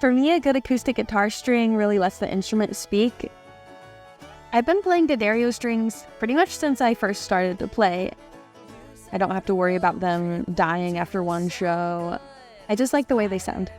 For me, a good acoustic guitar string really lets the instrument speak. I've been playing Desir strings pretty much since I first started to play. I don't have to worry about them dying after one show. I just like the way they sound.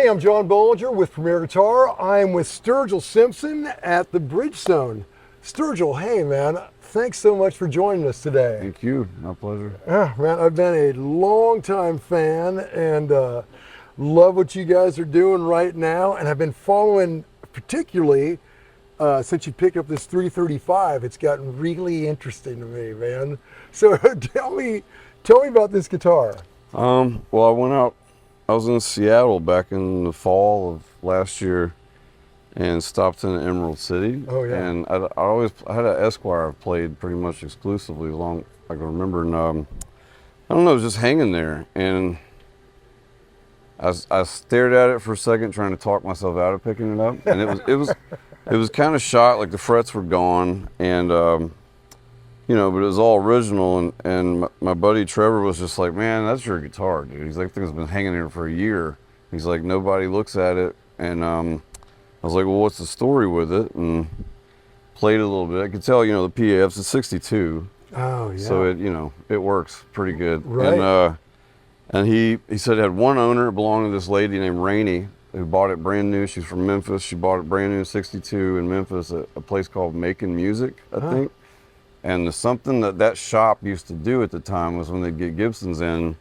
I'm John Bohlinger with Premier Guitar. I'm with Sturgill Simpson at the Bridgestone. Sturgill, hey man, thanks so much for joining us today. Thank you, my pleasure. Man, I've been a long-time fan and love what you guys are doing right now. And I've been following, particularly since you picked up this 335. It's gotten really interesting to me, man. So tell me about this guitar. Well, I was in Seattle back in the fall of last year and stopped in Emerald City. Oh yeah. And I had an Esquire I've played pretty much exclusively as long as I can remember. And I don't know, it was just hanging there. And I stared at it for a second trying to talk myself out of picking it up. And it was kind of shot, like the frets were gone. And you know, but it was all original, and my buddy Trevor was just like, man, that's your guitar, dude. He's like, thing's been hanging here for a year. He's like, nobody looks at it, and I was like, well, what's the story with it? And played it a little bit. I could tell, you know, the PAF's a 62. Oh, yeah. So it, you know, it works pretty good. Right. And he said it had one owner, it belonged to this lady named Rainey, who bought it brand new. She's from Memphis. She bought it brand new in 62 in Memphis at a place called Making Music, I think. And something that shop used to do at the time was when they'd get Gibsons in,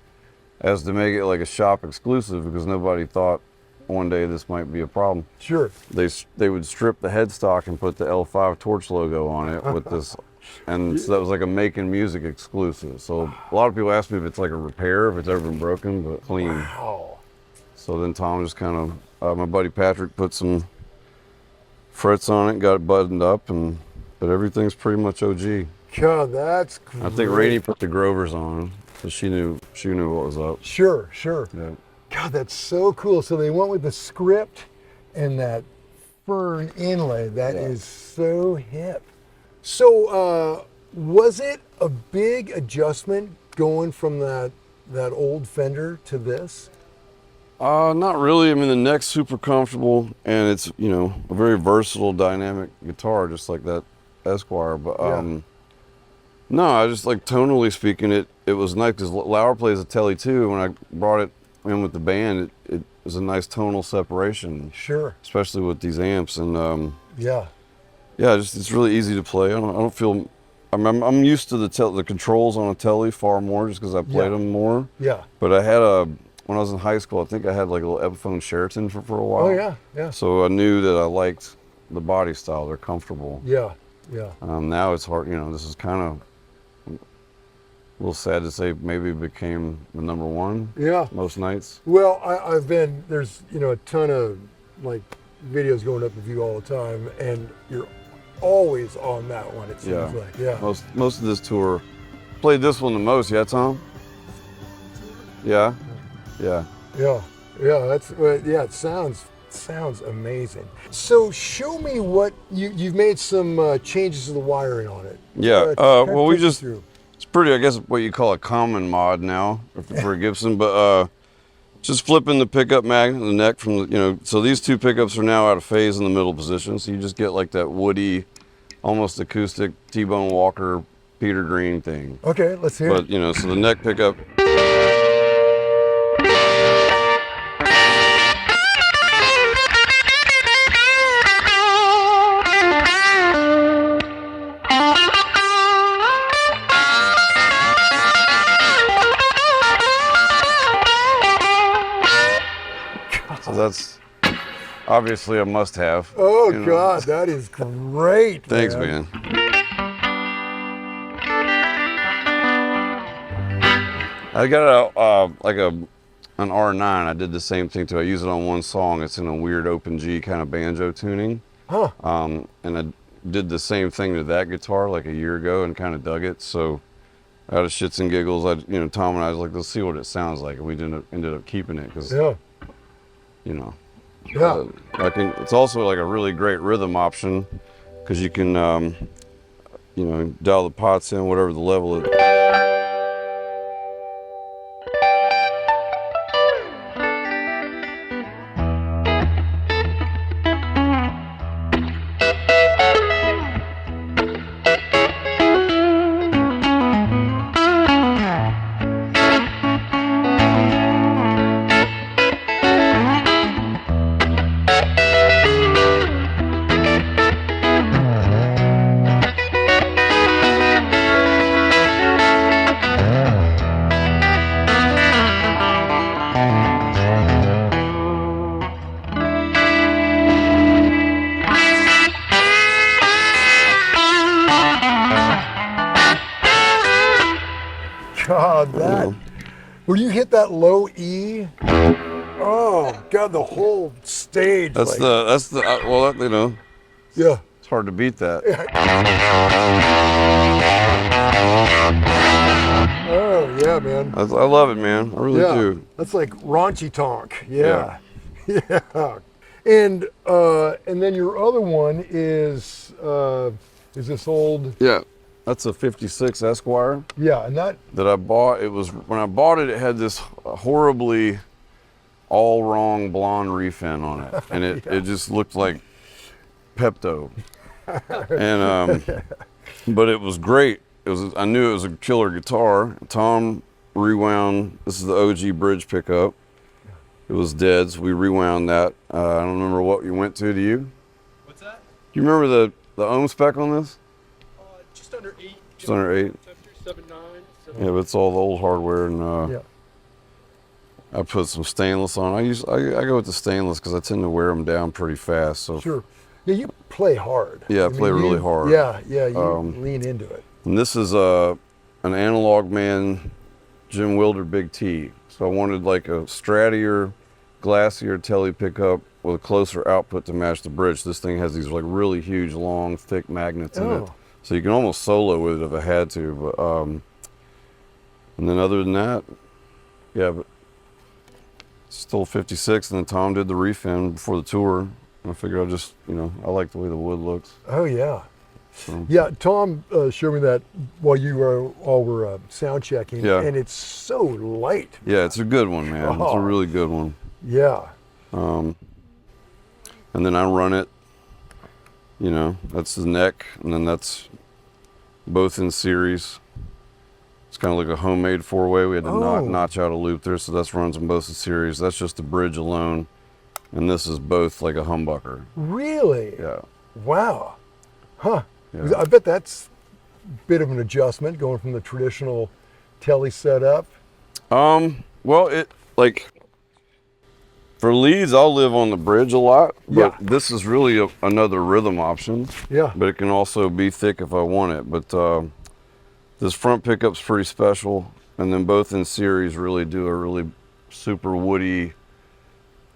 as to make it like a shop exclusive, because nobody thought one day this might be a problem. Sure. They would strip the headstock and put the L5 Torch logo on it with this, and so that was like a Making Music exclusive. So a lot of people ask me if it's like a repair, if it's ever been broken, but clean. Wow. So then Tom just kind of, my buddy Patrick put some frets on it, got it buttoned up, but everything's pretty much OG. God, that's great. I think Rainey put the Grovers on, so she knew what was up. Sure. Yeah. God, that's so cool. So they went with the script and that fern inlay. That is so hip. So was it a big adjustment going from that old Fender to this? Not really. I mean, the neck's super comfortable, and it's, you know, a very versatile, dynamic guitar, just like that Esquire. But no, I just like, tonally speaking, it was nice because Laur plays a Tele too. When I brought it in with the band, it was a nice tonal separation. Sure. Especially with these amps, and yeah, just it's really easy to play. I don't feel. I'm used to the controls on a Tele far more, just because I played them more. Yeah. But I had when I was in high school, I think I had like a little Epiphone Sheraton for a while. Oh yeah. So I knew that I liked the body style. They're comfortable. Yeah. Now it's hard, you know, this is kind of a little sad to say, maybe it became the number one most nights. Well, there's, you know, a ton of like videos going up of you all the time, and you're always on that one, it seems like. Yeah. Most of this tour, played this one the most, yeah, Tom? Yeah. It sounds amazing. So show me what you've made some changes to the wiring on it. Yeah. Well, it's pretty, I guess, what you call a common mod now for a Gibson, but just flipping the pickup magnet in the neck from the, you know, so these two pickups are now out of phase in the middle position, so you just get like that woody, almost acoustic T-Bone Walker Peter Green thing. Okay, let's hear it. But, you know, so the neck pickup. So obviously a must-have. Oh, you know. God, that is great. Thanks, man. I got an R9. I did the same thing too. I use it on one song. It's in a weird open G kind of banjo tuning. Huh. And I did the same thing to that guitar like a year ago and kind of dug it. So out of shits and giggles, Tom and I was like, let's see what it sounds like, and we ended up keeping it because, Yeah. I think it's also like a really great rhythm option because you can, dial the pots in whatever the level is. God, that, when you hit that low E, oh God, the whole stage. Yeah, it's hard to beat that. Oh yeah, man. I love it, man. I really do. That's like raunchy tonk. Yeah. Yeah. And then your other one is this old? Yeah. That's a 56 Esquire. Yeah, and that I bought. It was, when I bought it, it had this horribly all wrong blonde refin on it. And it just looked like Pepto. And but it was great. I knew it was a killer guitar. Tom rewound, this is the OG bridge pickup. It was dead, so we rewound that. I don't remember what you went to. Do you? What's that? Do you remember the ohm spec on this? Just under 8. Just under 8. 7.9. Yeah, but it's all the old hardware, and I put some stainless on. I go with the stainless because I tend to wear them down pretty fast. So sure. Yeah, you play hard. Yeah, I play really hard. Yeah, you lean into it. And this is an Analog Man Jim Wilder Big T. So I wanted like a strattier, glassier tele pickup with a closer output to match the bridge. This thing has these like really huge, long, thick magnets in it. So you can almost solo with it if I had to. But and then other than that, yeah, but still 56. And then Tom did the refin before the tour. And I figured I just, I like the way the wood looks. Oh yeah. So. Yeah, Tom showed me that while you were sound checking, and it's so light. Yeah, it's a good one, man. It's a really good one. Yeah. And then I run it, that's the neck, and then that's both in series. It's kind of like a homemade four-way. We had to notch out a loop there, so that runs in both in series. That's just the bridge alone, and this is both like a humbucker. Really? Yeah. Wow. Huh. Yeah. I bet that's a bit of an adjustment going from the traditional tele setup. Well, for leads, I'll live on the bridge a lot, but this is really another rhythm option. Yeah. But it can also be thick if I want it. But this front pickup's pretty special, and then both in series really do a really super woody,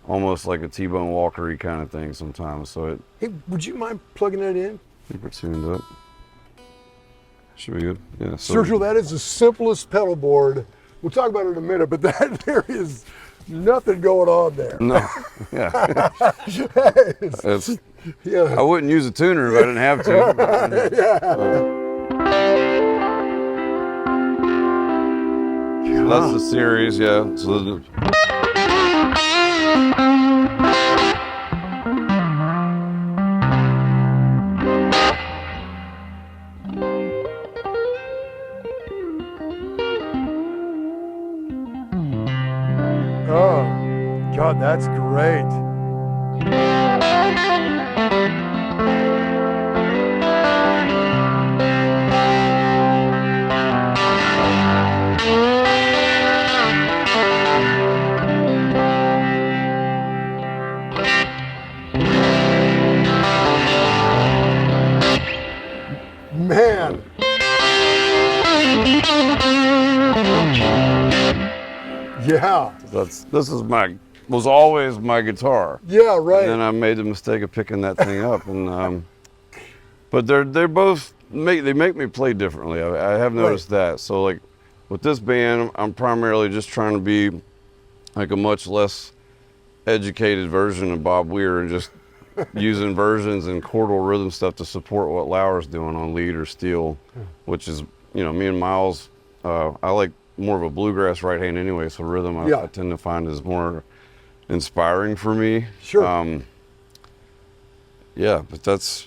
almost like a T-Bone Walker-y kind of thing sometimes. So Hey, would you mind plugging it in? I think we're tuned up. Should be good. Yeah. Sturgill, that is the simplest pedal board. We'll talk about it in a minute, but there is nothing going on there. No. Yeah. I wouldn't use a tuner if I didn't have to. So that's the series, yeah. So God, that's great. Man. Yeah. Was always my guitar. Yeah, right. And then I made the mistake of picking that thing up, and but they're both they make me play differently. I have noticed that. So like with this band, I'm primarily just trying to be like a much less educated version of Bob Weir and just using versions and chordal rhythm stuff to support what Laur's doing on lead or steel, which is, you know, me and Miles, I like more of a bluegrass right hand anyway, so rhythm I tend to find is more inspiring for me. Sure. Yeah, but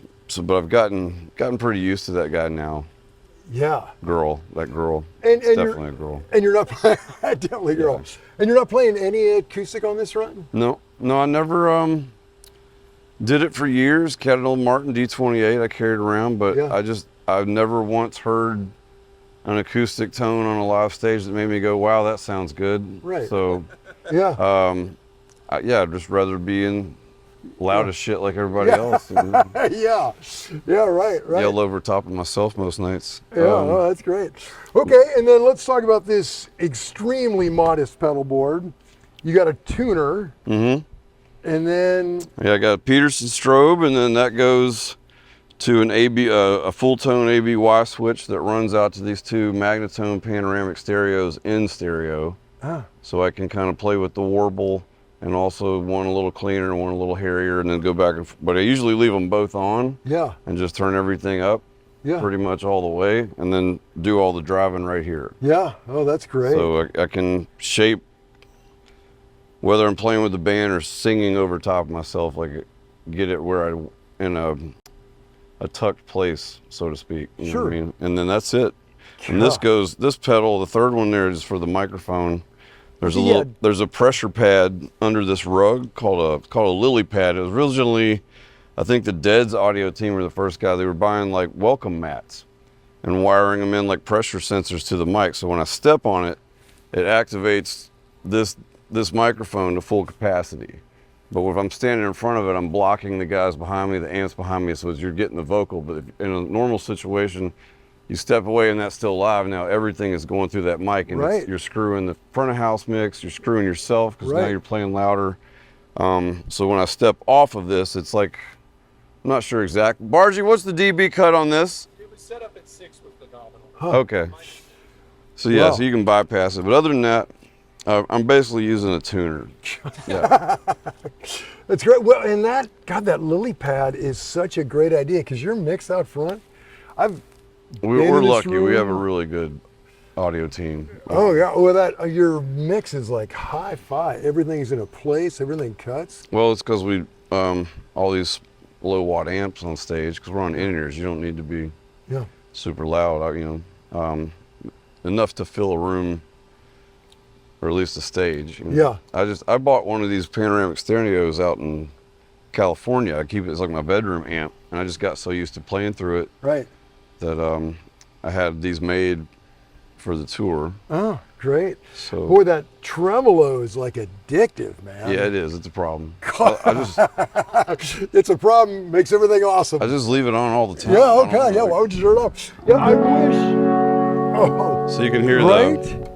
but I've gotten pretty used to that guy now. Yeah. That girl. And definitely a girl. And you're not playing, definitely a girl. Yeah. And you're not playing any acoustic on this run? No, I never did it for years. Had an old Martin D28 I carried around, but I've never once heard an acoustic tone on a live stage that made me go, wow, that sounds good. Right. So, I'd just rather be in loud as shit like everybody else. And right. yell over top of myself most nights. Oh, that's great. Okay, and then let's talk about this extremely modest pedal board. You got a tuner. Mm-hmm. And then... Yeah, I got a Peterson strobe, and then that goes to an a full tone ABY switch that runs out to these two Magnatone Panoramic stereos in stereo. So I can kind of play with the warble and also one a little cleaner and one a little hairier, and then go back and forth. But I usually leave them both on and just turn everything up pretty much all the way, and then do all the driving right here. Yeah, oh, that's great. So I can shape, whether I'm playing with the band or singing over top of myself, like get it where in a tucked place, so to speak. You know what I mean? And then that's it. And this pedal, the third one there is for the microphone. There's a pressure pad under this rug called a lily pad. It was originally, I think the Dead's audio team were the first guy. They were buying like welcome mats and wiring them in like pressure sensors to the mic. So when I step on it, it activates this microphone to full capacity. But if I'm standing in front of it, I'm blocking the guys behind me, the amps behind me, so as you're getting the vocal. But in a normal situation, you step away and that's still live. Now everything is going through that mic, and you're screwing the front of house mix, you're screwing yourself, because now you're playing louder. So when I step off of this, it's like, I'm not sure exact. Bargy, what's the dB cut on this? It was set up at 6 with the nominal. Okay. So so you can bypass it. But other than that, I'm basically using a tuner. Yeah. That's great. Well, and that lily pad is such a great idea, because your mix out front, we're lucky. We have a really good audio team. Oh yeah. Well, your mix is like hi-fi. Everything's in a place. Everything cuts. Well, it's because we all these low watt amps on stage, because we're on in-ears. You don't need to be super loud. You know, enough to fill a room, or at least a stage. Yeah. I bought one of these panoramic stereos out in California. I keep it as like my bedroom amp, and I just got so used to playing through it. Right. That I had these made for the tour. Oh, great. So, boy, that tremolo is like addictive, man. Yeah, it is. It's a problem. It's a problem. Makes everything awesome. I just leave it on all the time. Yeah, okay. Yeah, why would you turn it off? Yeah, I wish. Oh, so you can hear that.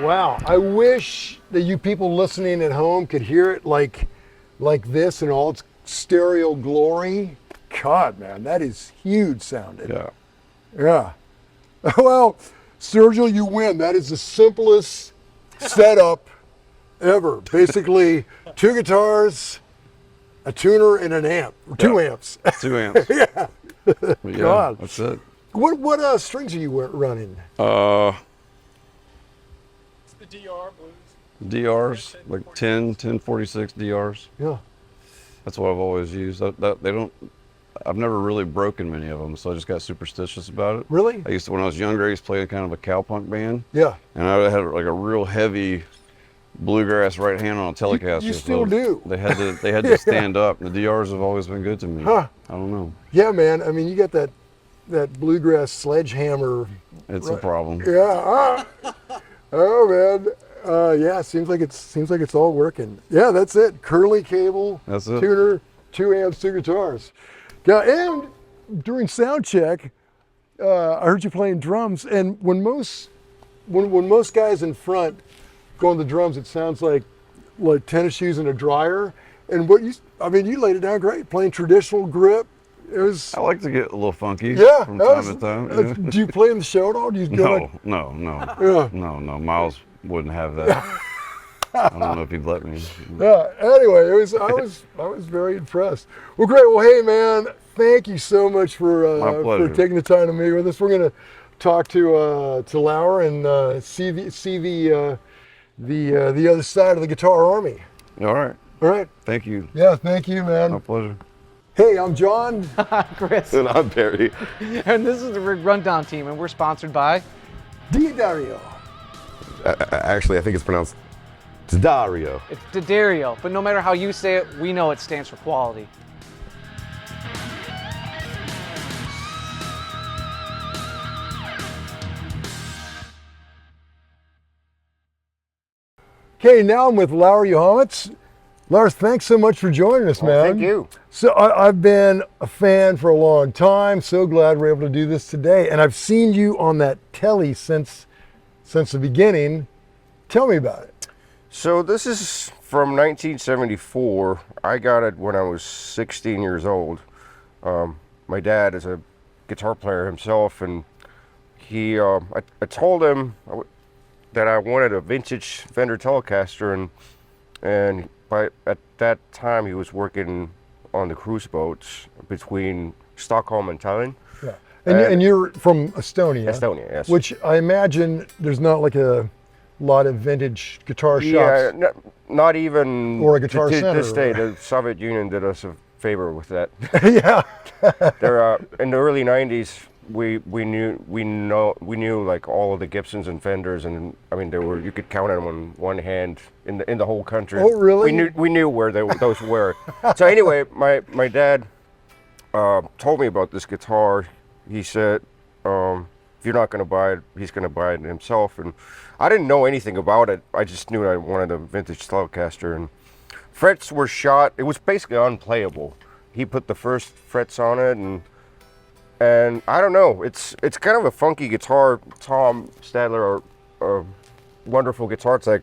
Wow, I wish that you people listening at home could hear it like this in all its stereo glory. God, man, that is huge sounding. Yeah. Yeah. Well, Sturgill, you win. That is the simplest setup ever. Basically, 2 guitars, a tuner, and an amp. Or 2 amps. 2 amps. Yeah. God. That's it. What strings are you running? The DR blues. DRs, like 1046 DRs. Yeah. That's what I've always used. They don't I've never really broken many of them, so I just got superstitious about it. Really? I used to, when I was younger, I used to play in kind of a cowpunk band. Yeah. And I had like a real heavy bluegrass right hand on a Telecaster. You still so do. They had to stand up. The DRs have always been good to me. Huh. I don't know. Yeah, man. I mean, you got that bluegrass sledgehammer. It's a problem. Yeah. Oh man. Yeah. Seems like it's all working. Yeah, that's it. Curly cable. That's it. Tuner, 2 amps, 2 guitars. Yeah, and during sound check, I heard you playing drums. And when most guys in front go on the drums, it sounds like tennis shoes and a dryer. And you laid it down great. Playing traditional grip. It was. I like to get a little funky Yeah. from time to time. Yeah. Do you play in the show at all? Do you go No. Yeah. No. Miles wouldn't have that. I don't know if he'd let me. Yeah. Anyway, I was very impressed. Well, great. Well, hey, man, thank you so much My pleasure. for taking the time to meet with us. We're gonna talk to Laur and see the other side of the guitar army. All right. All right. Thank you. Yeah. Thank you, man. My pleasure. Hey, I'm John. Chris. And I'm Barry. And this is the Rig Rundown team, and we're sponsored by Dario. Actually, I think it's pronounced Dario. it's Desir, but no matter how you say it, we know it stands for quality. Okay, now I'm with Laur Joamets. Laur, thanks so much for joining us, man. Thank you. So I've been a fan for a long time. So glad we're able to do this today. And I've seen you on that telly since the beginning. Tell me about it. So this is from 1974. I got it when I was 16 years old. My dad is a guitar player himself, and I told him that I wanted a vintage Fender Telecaster, and at that time he was working on the cruise boats between Stockholm and Tallinn. Yeah. And you're from Estonia. Estonia, yes. Which I imagine there's not like a lot of vintage guitar Yeah, shops. not even Or a Guitar to Center. this day. The Soviet Union did us a favor with that. Yeah. There, in the early '90s, we knew like all of the Gibsons and Fenders, and I mean you could count them on one hand in the whole country. Oh, really? We knew where those were. So anyway, my dad told me about this guitar. He said, if you're not going to buy it, he's going to buy it himself. And I didn't know anything about it. I just knew I wanted a vintage Telecaster, and frets were shot. It was basically unplayable. He put the first frets on it, and I don't know. It's kind of a funky guitar. Tom Stadler, a wonderful guitar tech,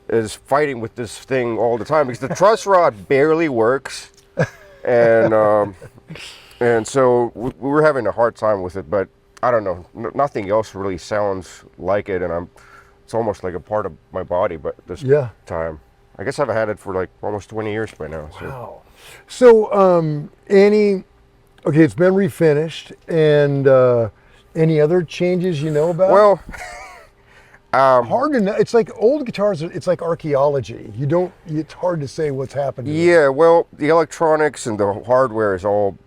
is fighting with this thing all the time because the truss rod barely works, and so we were having a hard time with it. But I don't know. Nothing else really sounds like it, and it's almost like a part of my body. But this time, I guess I've had it for like almost 20 years by now. So. Wow. So, okay, it's been refinished, and any other changes you know about? Well, hard to know. It's like old guitars. It's like archaeology. It's hard to say what's happened to them. yeah, well, the electronics and the hardware is all,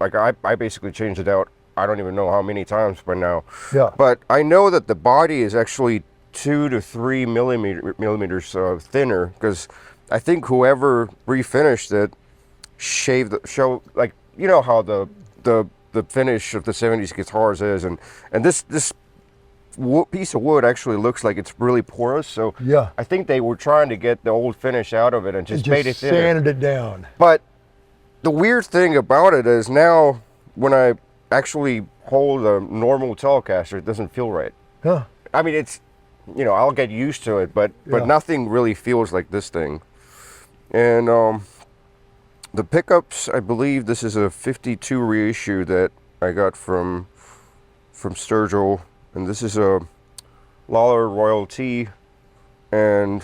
like I basically changed it out. I don't even know how many times by now. Yeah. But I know that the body is actually 2 to 3 millimeters thinner, because I think whoever refinished it like, you know how the finish of the 70s guitars is, and this piece of wood actually looks like it's really porous. So Yeah. I think they were trying to get the old finish out of it and just made it thinner. sanded it down. But the weird thing about it is now when I actually hold a normal Telecaster, it doesn't feel right. Huh. I mean, it's, I'll get used to it, but Yeah. nothing really feels like this thing. And the pickups, I believe this is a 52 reissue that I got from Sturgill, and this is a Lawler Royalty, and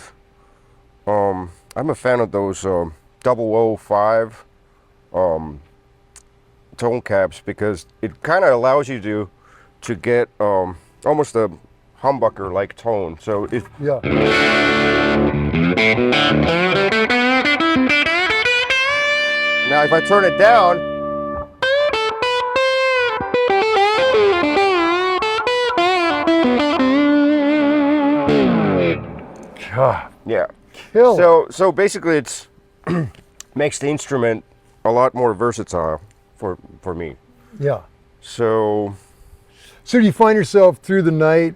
I'm a fan of those 005 tone caps, because it kind of allows you to get almost a humbucker like tone. So it Yeah. now if I turn it down, God, Yeah. kill. So basically, it's makes the instrument a lot more versatile for me. Yeah. So So do you find yourself through the night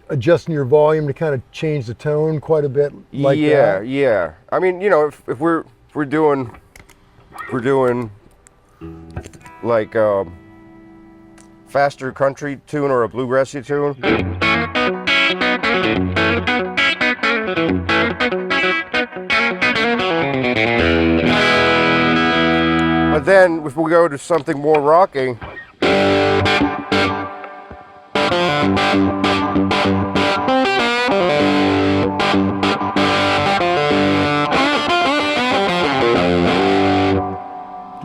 adjusting your volume to kind of change the tone quite a bit like yeah, that? yeah. I mean, you know, if we're doing like a faster country tune or a bluegrassy tune. But then if we go to something more rocking,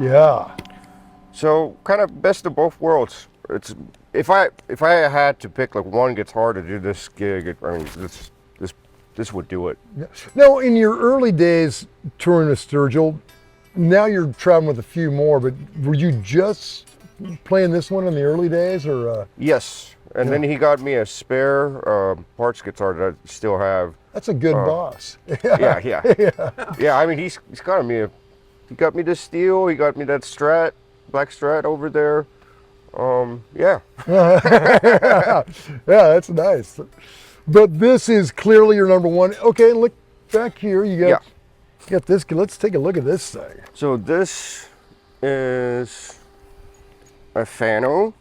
Yeah. so kind of best of both worlds. It's if I had to pick like one guitar to do this gig, I mean this would do it. Yeah. Now, in your early days touring with Sturgill, now you're traveling with a few more, but were you just playing this one in the early days, or? Yes, and then he got me a spare parts guitar that I still have. That's a good boss. Yeah. I mean, he's got me he got me this steel. He got me that black Strat over there. Yeah. Yeah, that's nice. But this is clearly your number one. Okay, look back here. You got this. Let's take a look at this thing. So this is a Fano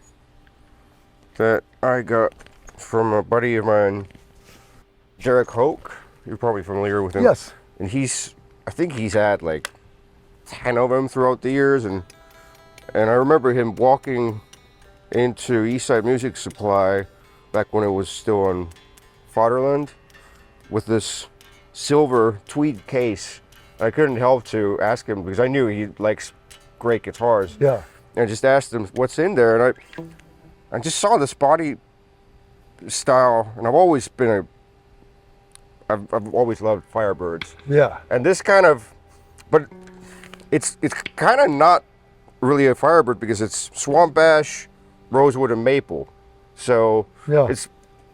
that I got from a buddy of mine, Derek Hoke. You're probably familiar with him. Yes. And I think he's had like 10 of them throughout the years, and I remember him walking into Eastside Music Supply back when it was still on Fatherland with this silver tweed case. I couldn't help to ask him because I knew he likes great guitars. Yeah. And I just asked him what's in there, and I just saw this body style, and I've always loved Firebirds. Yeah. And this kind of, but it's kind of not really a Firebird because it's Swamp Ash, Rosewood, and Maple. So Yeah. it's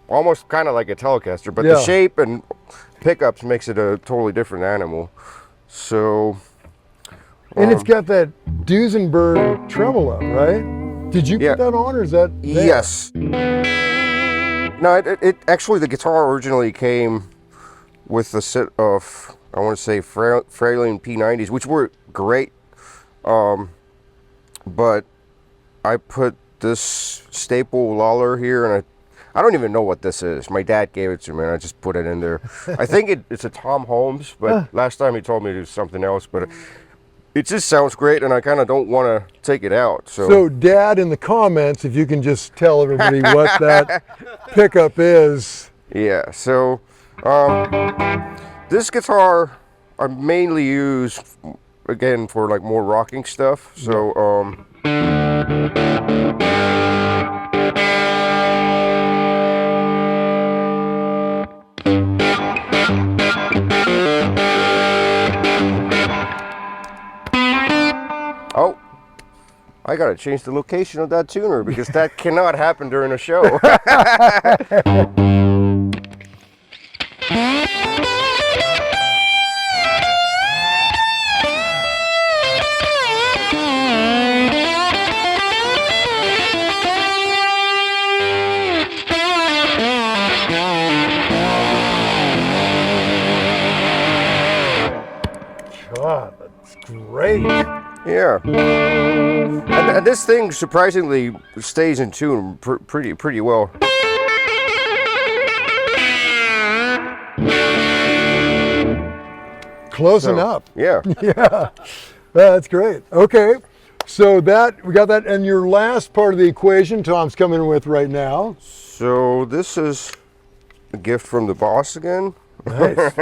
almost kind of like a Telecaster, but Yeah. the shape and pickups makes it a totally different animal. So. And it's got that Duesenberg tremolo, right? Did you Yeah. put that on, or is that there? Yes. No, it actually, the guitar originally came with a set of, I want to say, Frailing P90s, which were great. But I put this staple Lawler here, and I don't even know what this is. My dad gave it to me, and I just put it in there. I think it's a Tom Holmes, but last time he told me it was something else. But it just sounds great, and I kind of don't want to take it out. So, Dad, in the comments, if you can just tell everybody what that pickup is. Yeah, so this guitar I mainly use, again, for like more rocking stuff. So, oh, I gotta change the location of that tuner because that cannot happen during a show. God, that's great. Yeah, and this thing surprisingly stays in tune pretty well. Close enough. Yeah. Yeah, that's great. Okay, so we got that, and your last part of the equation, Tom's coming with right now. So this is a gift from the boss again. Nice.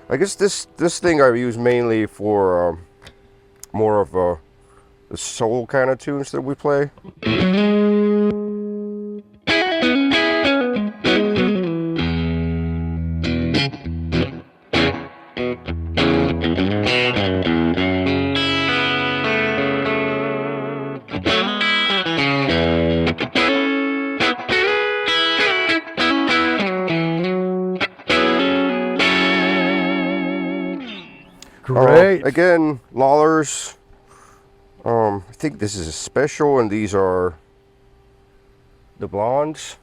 I guess this thing I use mainly for more of the soul kind of tunes that we play. again, Laur's. I think this is a special, and these are the blondes.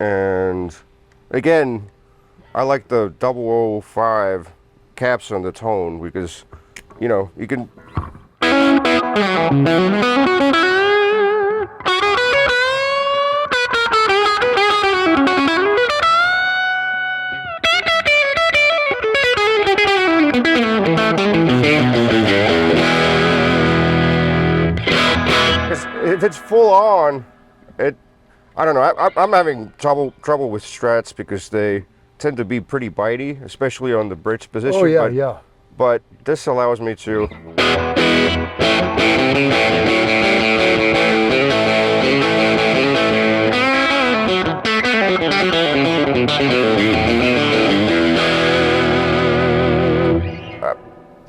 And again, I like the 005 caps on the tone because, you know, you can. If it's full on, I don't know. I'm having trouble with Strats because they tend to be pretty bitey, especially on the bridge position. Oh yeah, yeah. But this allows me to.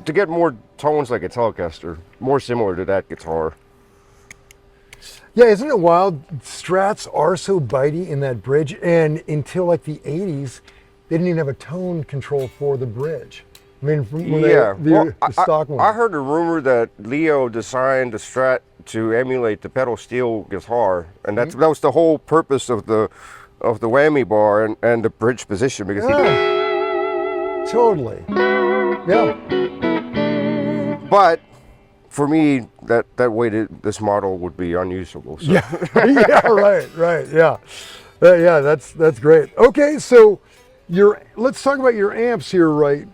To get more tones like a Telecaster, more similar to that guitar. Yeah, isn't it wild? Strats are so bitey in that bridge, and until like the 80s, they didn't even have a tone control for the bridge. I mean, from when the stock one. I heard a rumor that Leo designed the Strat to emulate the pedal steel guitar, and that was the whole purpose of the whammy bar and the bridge position because totally. Yeah. But for me, that this model would be unusable. So. Yeah, yeah, right, yeah, yeah. That's great. Okay, so let's talk about your amps here, right?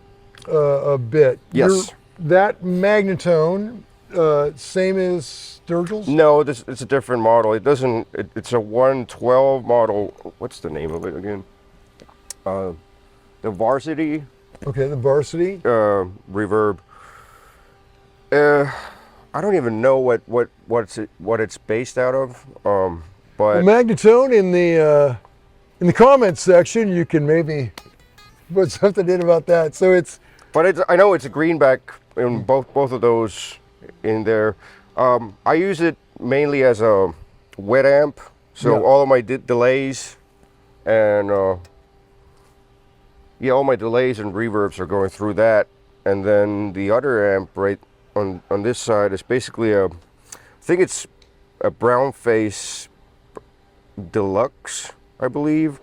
A bit. Yes. That Magnatone, same as Sturgill's? No, it's a different model. It doesn't. It's a 112 model. What's the name of it again? The Varsity. Okay, the Varsity. Reverb. I don't even know what it's based out of. But well, Magnatone in the comments section, you can maybe put something in about that. So it's. But I know it's a greenback in both of those in there. I use it mainly as a wet amp, so all of my delays and all my delays and reverbs are going through that, and then the other amp right on this side is basically I think it's a brown face deluxe, I believe,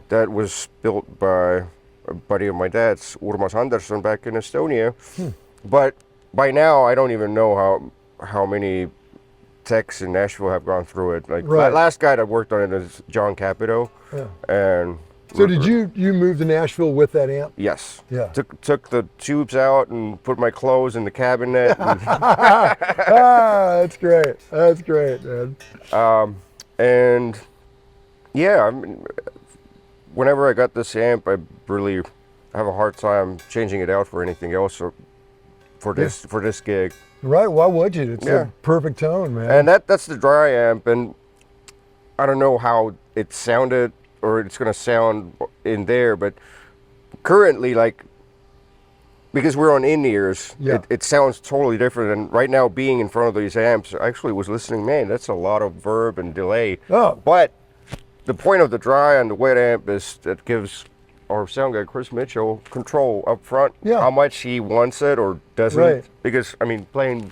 that was built by a buddy of my dad's, Urmas Anderson, back in Estonia. But by now I don't even know how many techs in Nashville have gone through it. Like the last guy that worked on it is John Capito. Yeah. And so did you move to Nashville with that amp? Yes. Yeah. Took the tubes out and put my clothes in the cabinet. That's great. That's great, man. And yeah, I mean, whenever I got this amp, I really have a hard time changing it out for anything else for this gig. Right? Why would you? It's a perfect tone, man. And that's the dry amp, and I don't know how it sounded or it's gonna sound in there, but currently, like, because we're on in-ears, it sounds totally different. And right now, being in front of these amps, I actually was listening, man, that's a lot of verb and delay. Oh. But the point of the dry and the wet amp is that gives our sound guy, Chris Mitchell, control up front, how much he wants it or doesn't. Right. Because, I mean, playing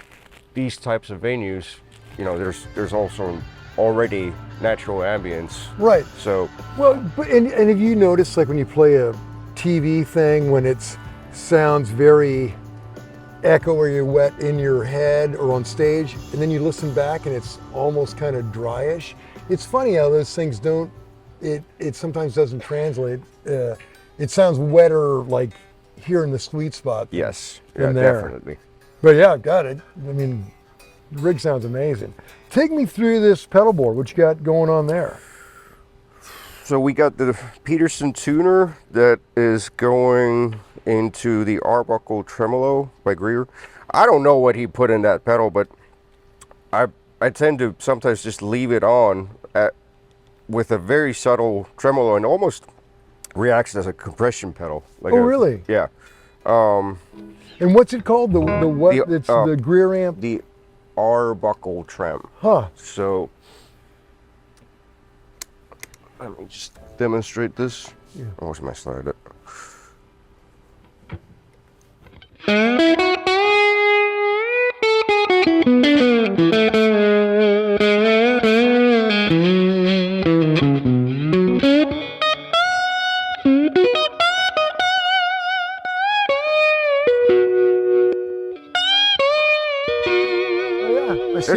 these types of venues, you know, there's also already natural ambience. Right. So. Well, and if you notice, like when you play a TV thing, when it sounds very echoey or wet in your head or on stage, and then you listen back and it's almost kind of dryish. It's funny how those things don't, it sometimes doesn't translate. It sounds wetter, like here in the sweet spot. Yes, yeah, there. Definitely. But yeah, got it. I mean, the rig sounds amazing. Take me through this pedal board. What you got going on there? So we got the Peterson tuner that is going into the Arbuckle Tremolo by Greer. I don't know what he put in that pedal, but I tend to sometimes just leave it on with a very subtle tremolo, and almost reacts as a compression pedal. Like really? Yeah. And what's it called? The what? It's the Greer amp? The Arbuckle Trem. Huh. So let me just demonstrate this. Yeah. Oh, where's my slide?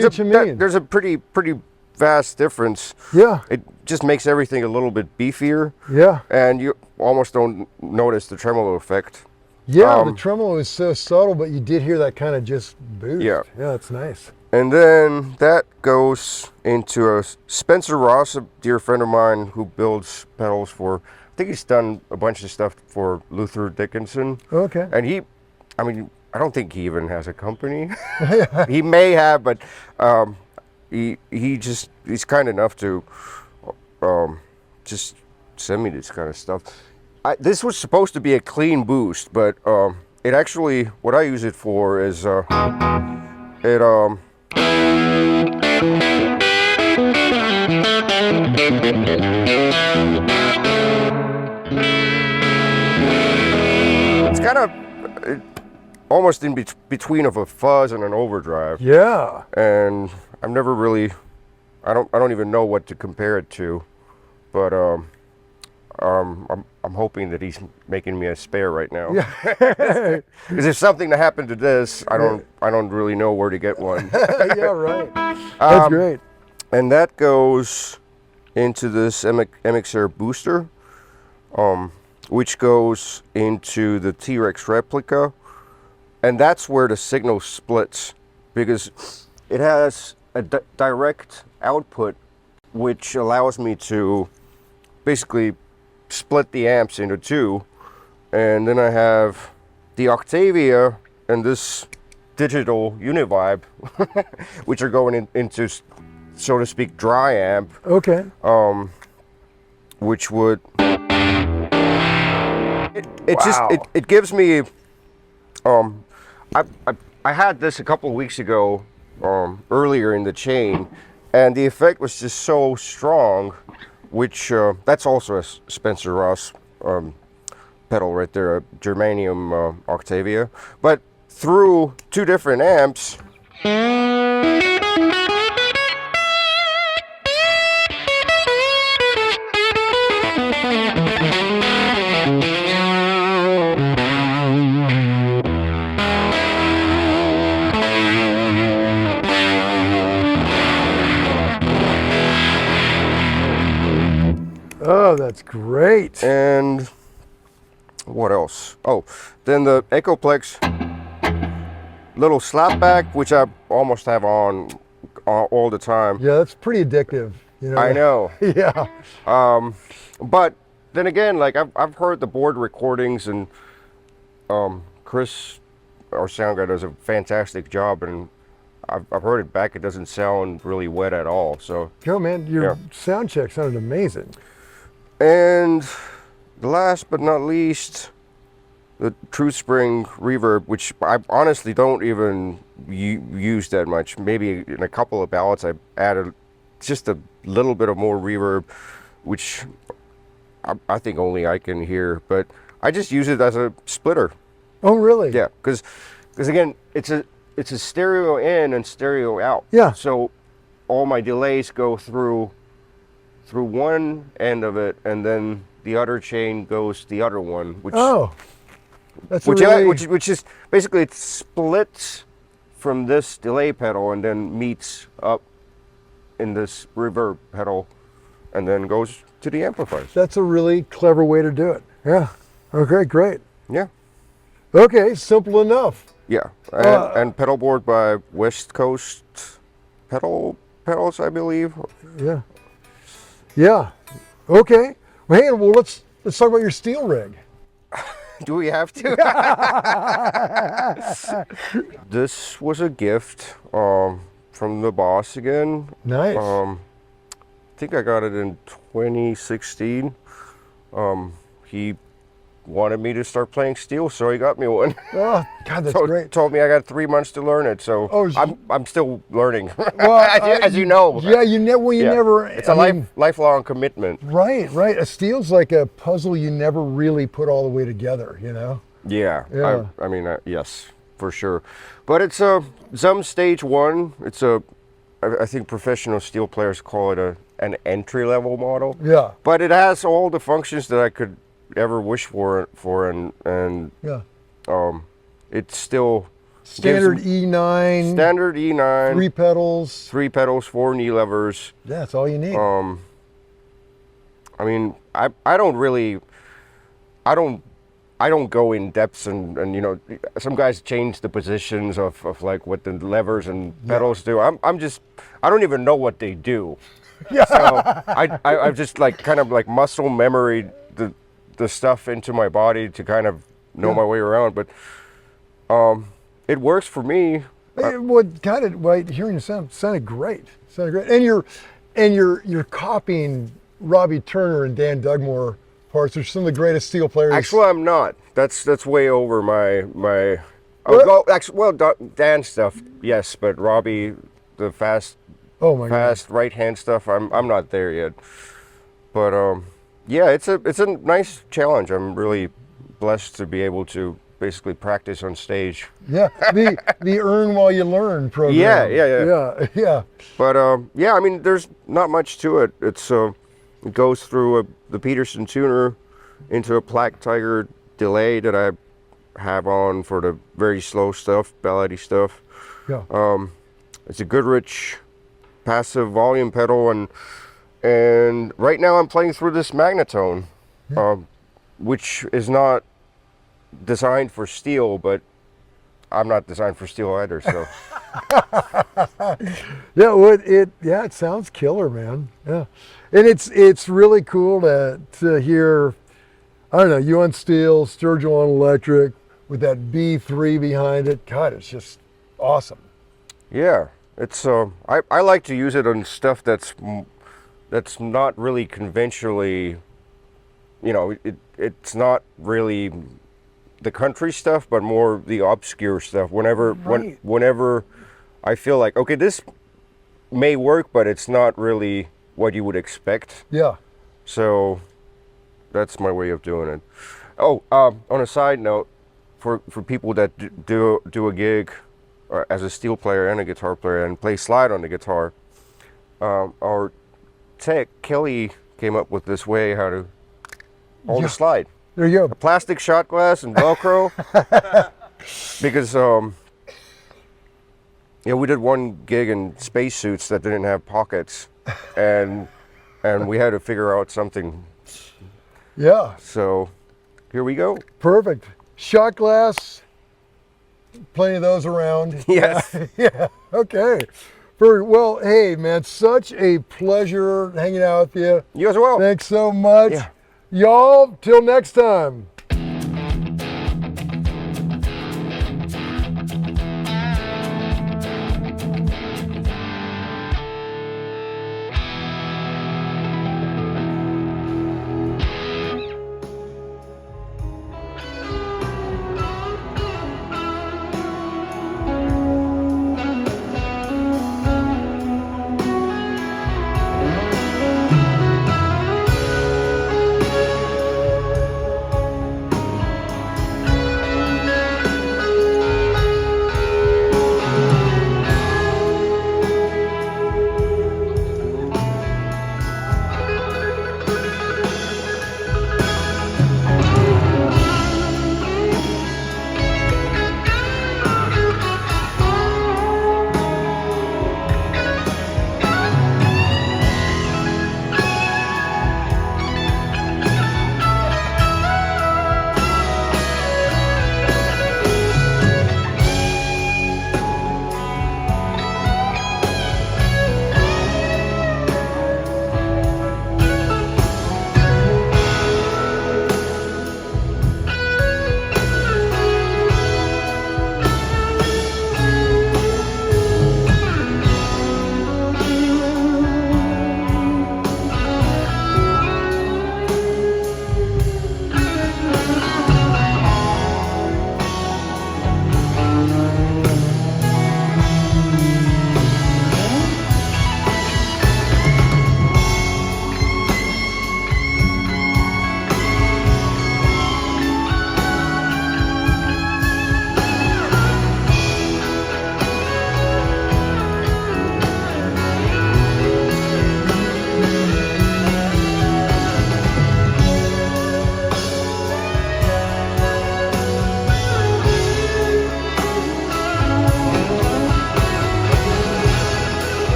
see what you mean. There's a pretty vast difference. Yeah. It just makes everything a little bit beefier. Yeah. And you almost don't notice the tremolo effect. Yeah, the tremolo is so subtle, but you did hear that kind of just boost. Yeah. Yeah, that's nice. And then that goes into a Spencer Ross, a dear friend of mine who builds pedals for, I think he's done a bunch of stuff for Luther Dickinson. Okay. And I don't think he even has a company. He may have, but he's kind enough to just send me this kind of stuff. This was supposed to be a clean boost, but it actually, what I use it for is it's kind of almost in between of a fuzz and an overdrive. Yeah. And I've never really, I don't even know what to compare it to, but I'm hoping that he's making me a spare right now. Yeah. Because if something happened to this, I don't really know where to get one. Yeah, right. That's great. And that goes into this MXR booster, which goes into the T-Rex replica, and that's where the signal splits, because it has a direct output, which allows me to basically split the amps into two, and then I have the Octavia and this digital Univibe, which are going into, so to speak, dry amp. Okay. Which would it gives me I had this a couple of weeks ago earlier in the chain, and the effect was just so strong, which that's also a Spencer Ross pedal right there, a germanium Octavia, but through two different amps. Oh, that's great. And what else? Oh, then the Echoplex little slapback, which I almost have on all the time. Yeah, that's pretty addictive. You know. I know. Yeah. But then again, like I've heard the board recordings, and Chris, our sound guy, does a fantastic job, and I've heard it back. It doesn't sound really wet at all. So. Go, man. Your sound check sounded amazing. And last but not least, the True Spring reverb, which I honestly don't even use that much. Maybe in a couple of ballads I added just a little bit of more reverb, which I think only I can hear. But I just use it as a splitter. Oh, really? Yeah, because again, it's a stereo in and stereo out. Yeah. So all my delays go through one end of it, and then the other chain goes the other one, which which is basically it splits from this delay pedal and then meets up in this reverb pedal and then goes to the amplifiers. That's a really clever way to do it. Yeah. Okay, great. Yeah. Okay, simple enough. Yeah. And Pedalboard by West Coast Pedals, I believe. Yeah. Yeah. Okay. Well, hey, let's talk about your steel rig. Do we have to? This was a gift from the boss again. Nice. I think I got it in 2016. He wanted me to start playing steel, so he got me one. Oh, God, that's great. Told me I got 3 months to learn it, so I'm still learning. Well, as you know. Yeah, you never. It's lifelong commitment. Right. A steel's like a puzzle you never really put all the way together, you know? Yeah. Yeah. I mean, yes, for sure. But it's a Zum Stage 1. It's I think professional steel players call it an entry-level model. Yeah. But it has all the functions that I could ever wish for and yeah. It's still Standard E9. Standard E9. 3 pedals. 3 pedals, 4 knee levers. Yeah, that's all you need. I mean, I don't go in depths and you know, some guys change the positions of like what the levers and pedals do. I don't even know what they do. Yeah. So I've just like kind of like muscle memory the stuff into my body to kind of know my way around. But it works for me. What kind of hearing you sounded great. Sounded great. And you're copying Robbie Turner and Dan Dugmore parts, which are some of the greatest steel players. Actually, I'm not. That's way over my. Dan stuff, yes, but Robbie, the fast right hand stuff, I'm not there yet. But yeah, it's a nice challenge. I'm really blessed to be able to basically practice on stage. Yeah, the earn while you learn program. Yeah. But yeah, I mean, there's not much to it. It goes through the Peterson tuner into a Plaque Tiger delay that I have on for the very slow stuff, ballady stuff. Yeah. It's a Goodrich passive volume pedal, and right now I'm playing through this Magnatone, which is not designed for steel, but I'm not designed for steel either. So. Yeah, well, it sounds killer, man. Yeah, and it's really cool to hear. I don't know, you on steel, Sturgill on electric, with that B3 behind it. God, it's just awesome. Yeah, it's I like to use it on stuff that's not really conventionally, you know, it's not really the country stuff, but more the obscure stuff. Whenever I feel like, okay, this may work, but it's not really what you would expect. Yeah. So that's my way of doing it. Oh, on a side note, for people that do a gig as a steel player and a guitar player and play slide on the guitar, our tech Kelly came up with this way how to hold a slide. There you A go. plastic shot glass and Velcro. Because yeah, we did one gig in spacesuits that didn't have pockets, and we had to figure out something. Yeah. So here we go. Perfect. Shot glass. Plenty of those around. Yes. Yeah. Okay. Very well. Hey, man, such a pleasure hanging out with you. You as well. Thanks so much. Yeah. Y'all, till next time.